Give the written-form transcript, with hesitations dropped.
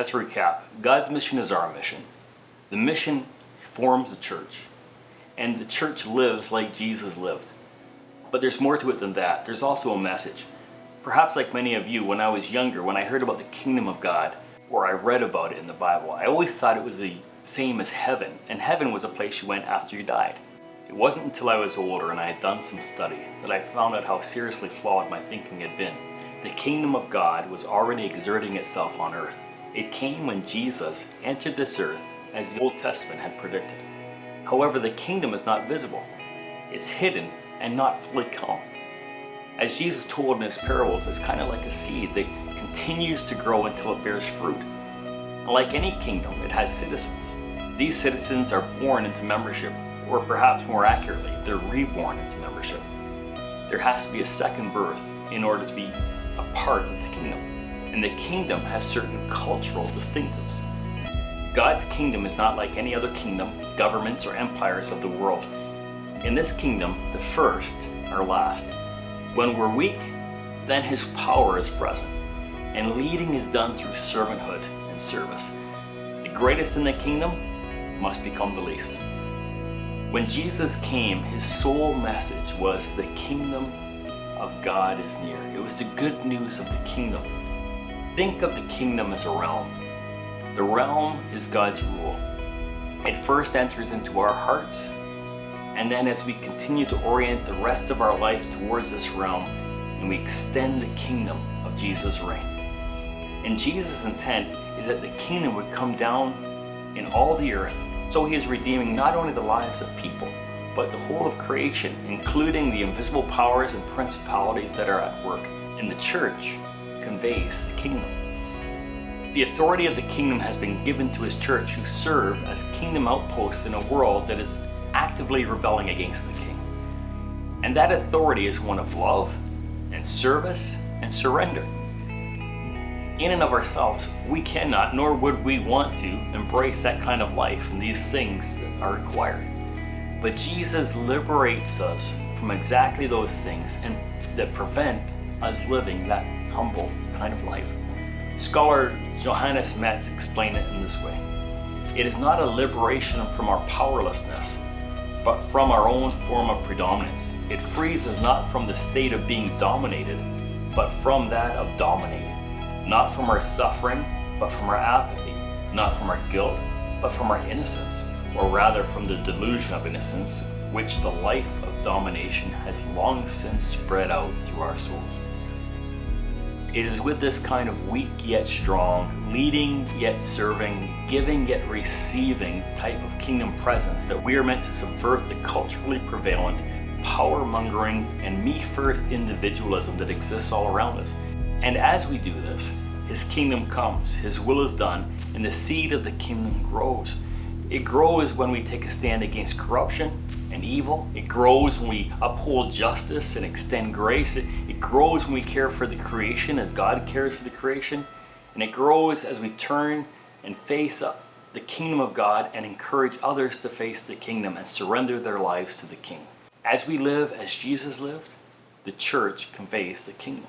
Let's recap. God's mission is our mission. The mission forms the church, and the church lives like Jesus lived. But there's more to it than that. There's also a message. Perhaps like many of you, when I was younger, when I heard about the kingdom of God, or I read about it in the Bible, I always thought it was the same as heaven, and heaven was a place you went after you died. It wasn't until I was older and I had done some study that I found out how seriously flawed my thinking had been. The kingdom of God was already exerting itself on earth. It came when Jesus entered this earth as the Old Testament had predicted. However, the kingdom is not visible. It's hidden and not fully come. As Jesus told in his parables, it's kind of like a seed that continues to grow until it bears fruit. Like any kingdom, it has citizens. These citizens are born into membership, or perhaps more accurately, they're reborn into membership. There has to be a second birth in order to be a part of the kingdom. And the kingdom has certain cultural distinctives. God's kingdom is not like any other kingdom, governments, or empires of the world. In this kingdom, the first are last. When we're weak, then his power is present, and leading is done through servanthood and service. The greatest in the kingdom must become the least. When Jesus came, his sole message was the kingdom of God is near. It was the good news of the kingdom. Think of the kingdom as a realm. The realm is God's rule. It first enters into our hearts, and then as we continue to orient the rest of our life towards this realm, and we extend the kingdom of Jesus' reign. And Jesus' intent is that the kingdom would come down in all the earth. So he is redeeming not only the lives of people, but the whole of creation, including the invisible powers and principalities that are at work. And the church conveys the kingdom. The authority of the kingdom has been given to his church, who serve as kingdom outposts in a world that is actively rebelling against the king. And that authority is one of love and service and surrender. In and of ourselves, we cannot, nor would we want to, embrace that kind of life and these things that are required. But Jesus liberates us from exactly those things and that prevent us living that humble kind of life. Scholar Johannes Metz explained it in this way. It is not a liberation from our powerlessness, but from our own form of predominance. It frees us not from the state of being dominated, but from that of dominating. Not from our suffering, but from our apathy. Not from our guilt, but from our innocence, or rather from the delusion of innocence, which the life of domination has long since spread out through our souls. It is with this kind of weak yet strong, leading yet serving, giving yet receiving type of kingdom presence that we are meant to subvert the culturally prevalent, power-mongering, and me-first individualism that exists all around us. And as we do this, his kingdom comes, his will is done, and the seed of the kingdom grows. It grows when we take a stand against corruption and evil. It grows when we uphold justice and extend grace. It grows when we care for the creation as God cares for the creation. And it grows as we turn and face up the kingdom of God and encourage others to face the kingdom and surrender their lives to the King. As we live as Jesus lived, the church conveys the kingdom.